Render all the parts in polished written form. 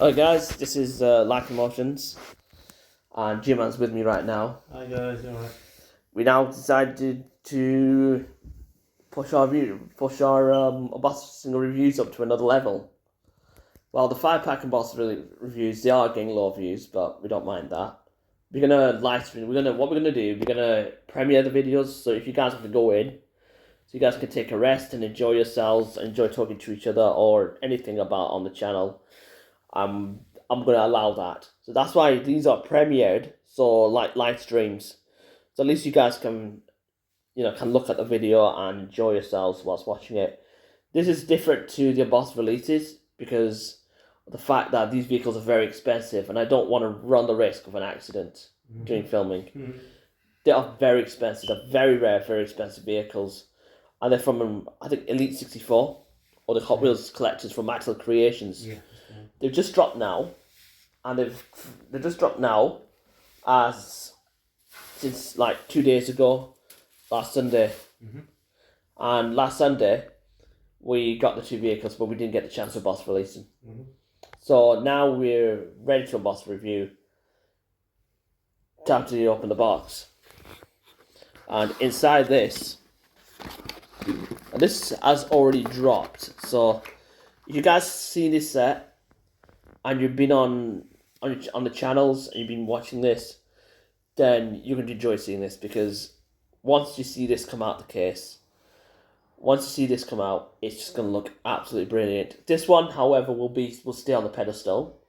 Alright guys, this is LycanMotions, and G-Man's with me right now. Hi guys, alright. We now decided to push our unboxing reviews up to another level. Well, the 5-pack unboxing reviews, they are getting low views, but we don't mind that. We're gonna live stream. What we're gonna do, we're gonna premiere the videos, so if you guys have to go in, so you guys can take a rest and enjoy yourselves, enjoy talking to each other or anything about on the channel. I'm gonna allow that. So that's why these are premiered, so like live streams. So at least you guys can look at the video and enjoy yourselves whilst watching it. This is different to the unboxed releases because of the fact that these vehicles are very expensive and I don't want to run the risk of an accident during filming. They are very expensive. They're very rare, very expensive vehicles. And they're from, I think, Elite 64 or the Hot Wheels collectors from Maxwell Creations. Yeah. They've just dropped now, and they've just dropped now, since like 2 days ago, last Sunday, and last Sunday we got the two vehicles, but we didn't get the chance to boss release them. So now we're ready to boss review. Time to open the box, and inside this, and this has already dropped. So if you guys see this set, and you've been on the channels and you've been watching this, then you're going to enjoy seeing this, because once you see this come out the case, it's just going to look absolutely brilliant. This one, however, will stay on the pedestal,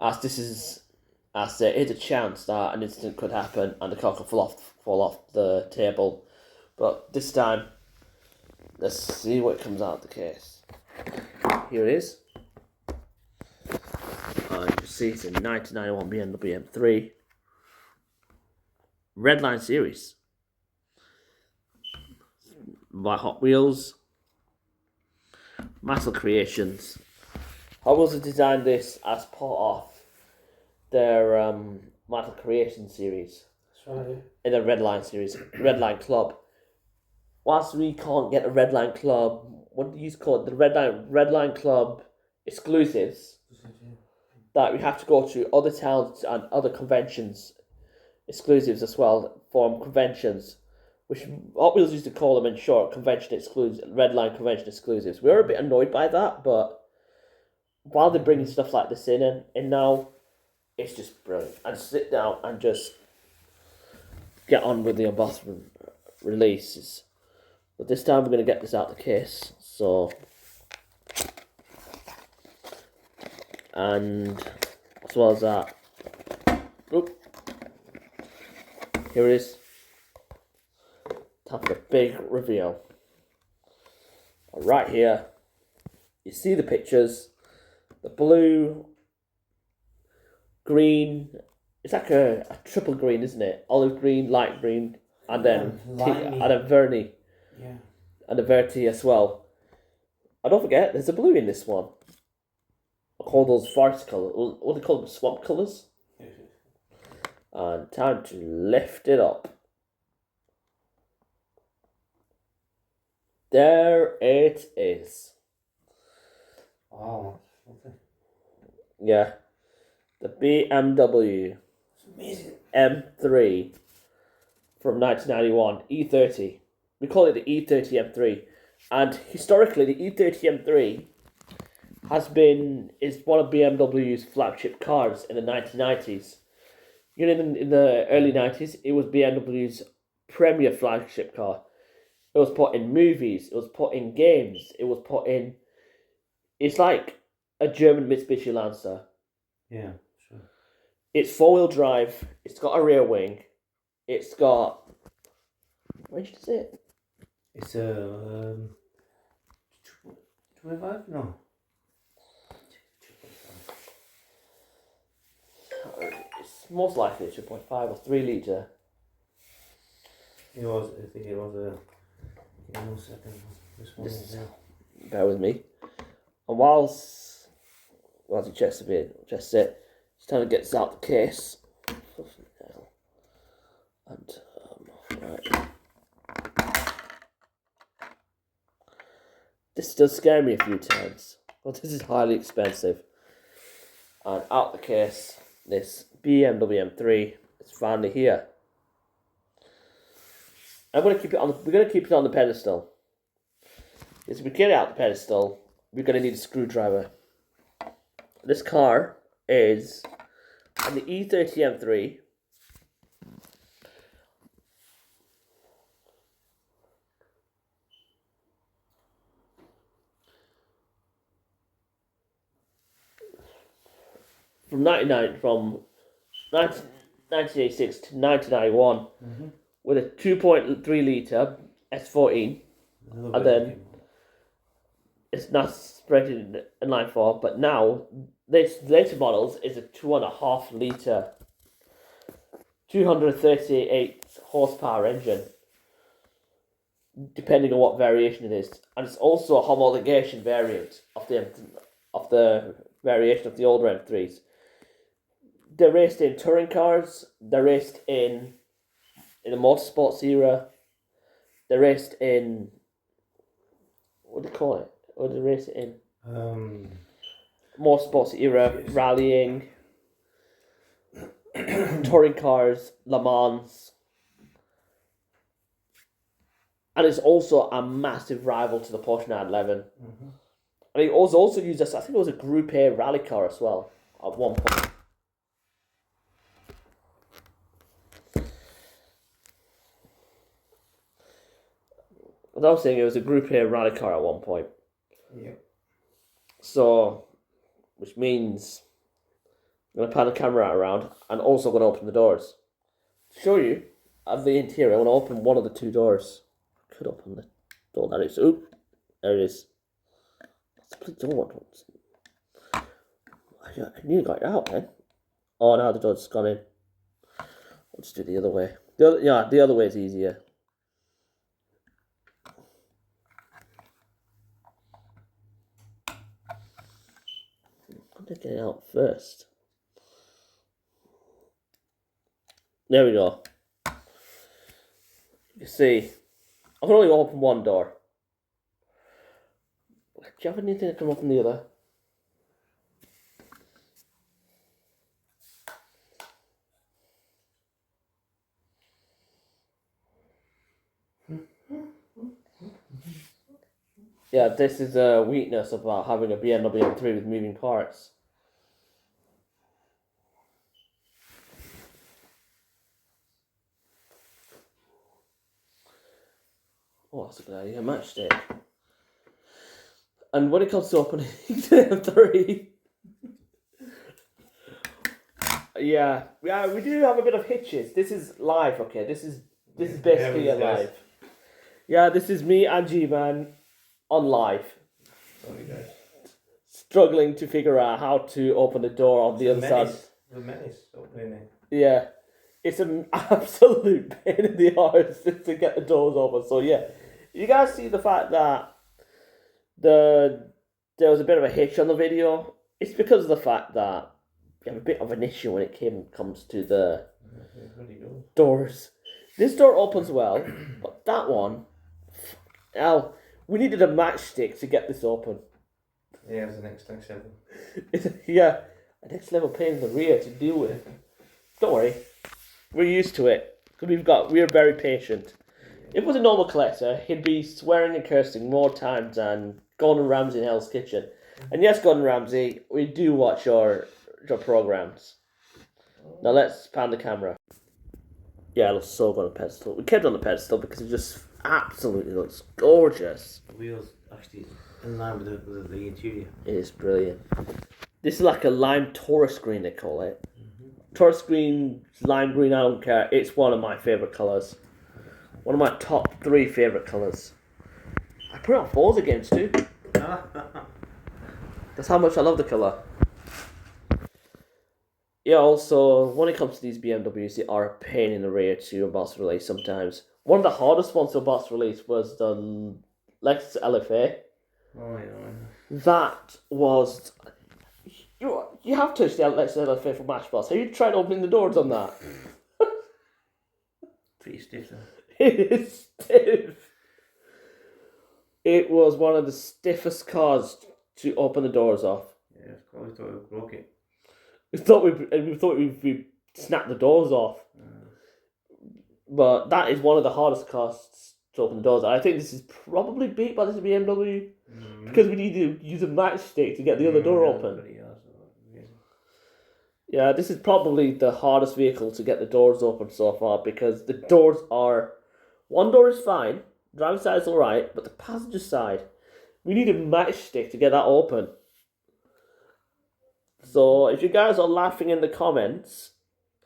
as there is a chance that an incident could happen and the car could fall off the table. But this time, let's see what comes out of the case. Here it is. You can see it's a 1991 BMW M3 Redline series by Hot Wheels, Maxwell Creations. Hot Wheels have designed this as part of their Maxwell Creations series. That's right. In the Redline series, Redline Club. Whilst we can't get a Redline Club, what do you call it? The Redline Club exclusives. That we have to go to other towns and other conventions, exclusives as well, for conventions, which Hot Wheels used to call them in short, convention exclusives, Redline convention exclusives. We were a bit annoyed by that, but while they're bringing stuff like this in now, it's just brilliant. And sit down and just get on with the unboxed releases. But this time we're going to get this out of the case, so... And as well as that, here it is. Time for the big reveal. Right here, you see the pictures. The blue, green. It's like a triple green, isn't it? Olive green, light green, and then and a verni. Yeah. And a verti as well. And don't forget, there's a blue in this one. I call those forest colours. What do they call them? Swamp colours? And time to lift it up. There it is. Wow. Yeah. The BMW M3 from 1991. E30. We call it the E30 M3. And historically, the E30 M3 is one of BMW's flagship cars in the 1990s. You know, in the early 90s, it was BMW's premier flagship car. It was put in movies, it was put in games, it's like a German Mitsubishi Lancer. Yeah, sure. It's 4-wheel drive, it's got a rear wing, it's got... What did you say? It's a... 25? No. It's most likely 2.5 or 3 litre. I think it was a... This one is bear with me. And whilst he checks a bit, it's time to get this out the case. And right. This does scare me a few times. Well, this is highly expensive. And out the case, this BMW M3 is finally here. We're going to keep it on the pedestal. As we get it out the pedestal, we're going to need a screwdriver. This car is an E30 M3. From 1986 to 1991, with a 2.3 litre S14, and then it's not separated in line 4. But now this later models is a 2.5 litre, 238 horsepower engine, depending on what variation it is, and it's also a homologation variant of the variation of the older M3s. They're raced in touring cars. They're raced in the motorsports era. They're raced in, what do you call it? What do they race it in? Motorsports era, rallying, touring cars, Le Mans. And it's also a massive rival to the Porsche 911. And it was also used as, I think it was a Group A rally car as well, at one point. As I was saying, it was a Group A rally car at one point. Yep. So, which means I'm going to pan the camera around and also going to open the doors. To show you of the interior, I want to open one of the two doors. I could open the door that is. Oop, there it is. That's the door. I nearly got it out then. Oh, now the door's gone in. I'll just do it the other way. The other way is easier. I'm going to get it out first. There we go. You see, I can only open one door. Do you have anything that can open the other? Yeah, this is a weakness about having a BMW M3 with moving parts. Oh, that's a good idea, matchstick. And when it comes to opening the M3, yeah, we do have a bit of hitches. This is live, okay? This is basically a live. Yeah, this is me and G-Man on live. Sorry, guys. Struggling to figure out how to open the door on the other side. The menace opening it. Yeah, it's an absolute pain in the arse to get the doors open. So yeah, you guys see the fact that there was a bit of a hitch on the video. It's because of the fact that we have a bit of an issue when it comes to the doors. This door opens well, but that one, now we needed a matchstick to get this open. Yeah, it was the next level. Yeah, a next level pain in the rear to deal with. Don't worry, we're used to it because we're very patient. If it was a normal collector, he'd be swearing and cursing more times than Gordon Ramsay in Hell's Kitchen. And yes, Gordon Ramsay, we do watch your programs. Now let's pan the camera. Yeah, it looks so good on the pedestal. We kept it on the pedestal because it just absolutely looks gorgeous. The wheels actually in line with the interior. It is brilliant. This is like a lime Taurus green, they call it. Taurus green, lime green, I don't care. It's one of my favourite colours. One of my top 3 favourite colours. I put it on Forza games too. That's how much I love the colour. Yeah, also, when it comes to these BMWs, they are a pain in the rear to unbox release sometimes. One of the hardest ones to unbox release was the Lexus LFA. Oh, yeah. That was... You have touched the Lexus LFA from Matchbox. Have you tried opening the doors on that? Pretty stiff though. It is stiff. It was one of the stiffest cars to open the doors off. Yeah, I always thought it broke it. We thought we snapped the doors off. But that is one of the hardest costs to open the doors. I think this is probably beat by this BMW because we need to use a matchstick to get the other door open. Yeah, this is probably the hardest vehicle to get the doors open so far because the doors are... One door is fine, driver's side is alright, but the passenger side, we need a matchstick to get that open. So if you guys are laughing in the comments,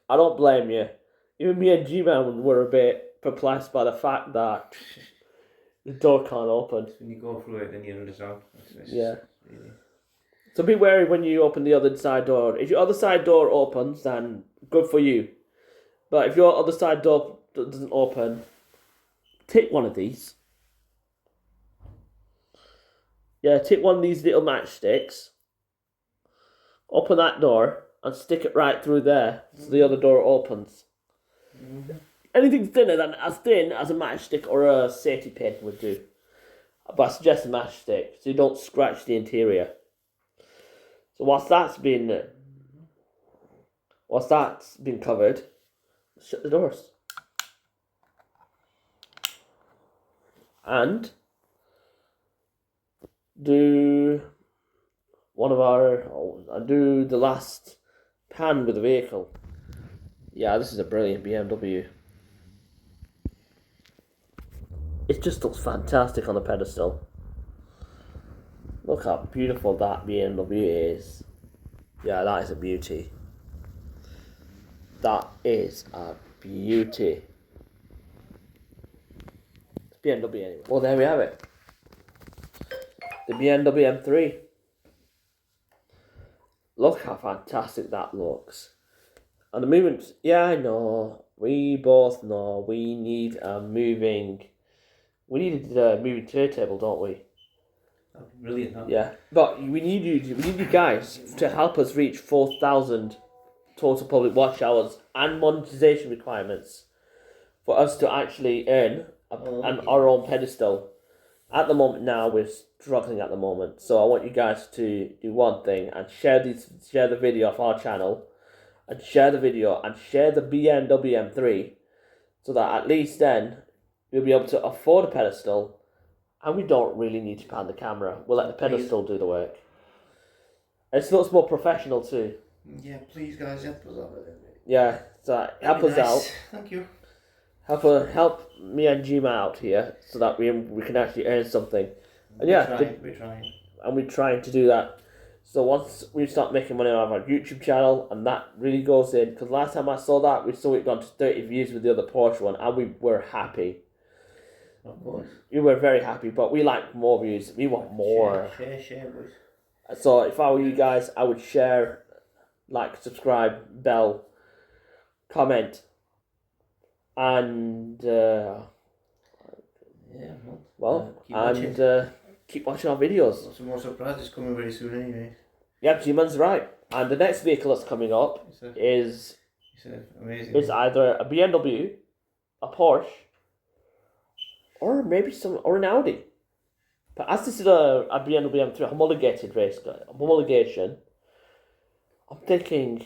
I don't blame you. Even me and G-Man were a bit perplexed by the fact that the door can't open. When you go through it, then you understand. Yeah. Really... So be wary when you open the other side door. If your other side door opens, then good for you. But if your other side door doesn't open, take one of these. Yeah, take one of these little matchsticks. Open that door and stick it right through there so the other door opens. Anything thinner than as thin as a matchstick or a safety pin would do. But I suggest a matchstick so you don't scratch the interior. So whilst that's been covered, shut the doors. And do the last pan with the vehicle. Yeah, this is a brilliant BMW. It just looks fantastic on the pedestal. Look how beautiful that BMW is. Yeah, that is a beauty. That is a beauty. It's BMW anyway. Well, there we have it. The BMW M3. Look how fantastic that looks. And the movement, yeah, I know. We both know we need a moving tray table, don't we? That'd be brilliant, huh? Yeah, but we need you guys to help us reach 4,000 total public watch hours and monetization requirements for us to actually earn our own pedestal. At the moment now, we're struggling at the moment. So I want you guys to do one thing and share the video of our channel and share the video and share the BMW M3 so that at least then we'll be able to afford a pedestal and we don't really need to pan the camera. We'll let the pedestal do the work. It looks more professional too. Yeah, please guys, help us out. Yeah, so help us out. Thank you. Help me and Gima out here so that we can actually earn something. And yeah, we're trying. And we're trying to do that. So once we start making money out of our YouTube channel, and that really goes in, because last time I saw that, we saw it gone to 30 views with the other Porsche one, and we were happy. Of course. We were very happy, but we like more views. We want more. Share, boys. So if I were you guys, I would share, like, subscribe, bell, comment, and keep watching our videos. Some more surprises coming very soon anyway. Yep, G-Man's right. And the next vehicle that's coming up is amazing. It's either a BMW, a Porsche, or maybe an Audi. But as this is a BMW M3 homologation, I'm thinking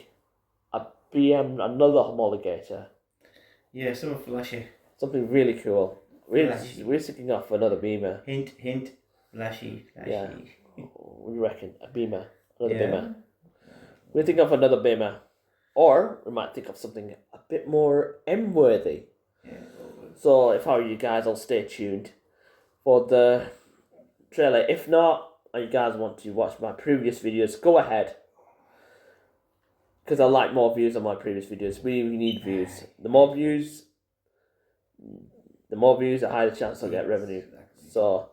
another homologator. Yeah, something flashy. Something really cool. We're thinking of another Beamer. Hint, flashy. Yeah. What do you reckon? A Beamer. Another Beamer. We're thinking of another Beamer. Or we might think of something a bit more M-worthy. Yeah. So if I were you guys, I'll stay tuned for the trailer. If not, and you guys want to watch my previous videos, go ahead. Because I like more views on my previous videos. We need views. The more views, the higher the chance I'll get revenue. So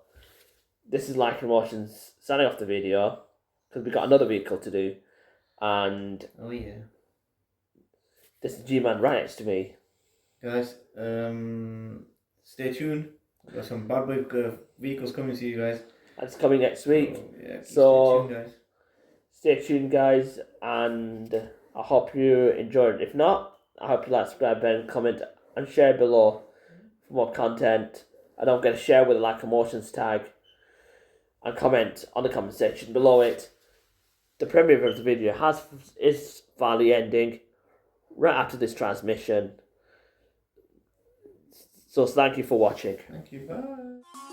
this is LycanMotions signing off the video because we got another vehicle to do, and this is G-Man right next to me. Guys, stay tuned. We've got some bad boy vehicles coming to you guys. And it's coming next week. So stay tuned, guys, and I hope you enjoyed it. If not, I hope you like, subscribe, and comment and share below for more content. And don't forget to share with the LycanMotions tag and comment on the comment section below it. the premiere of the video is finally ending right after this transmission. So thank you for watching. Thank you. Bye.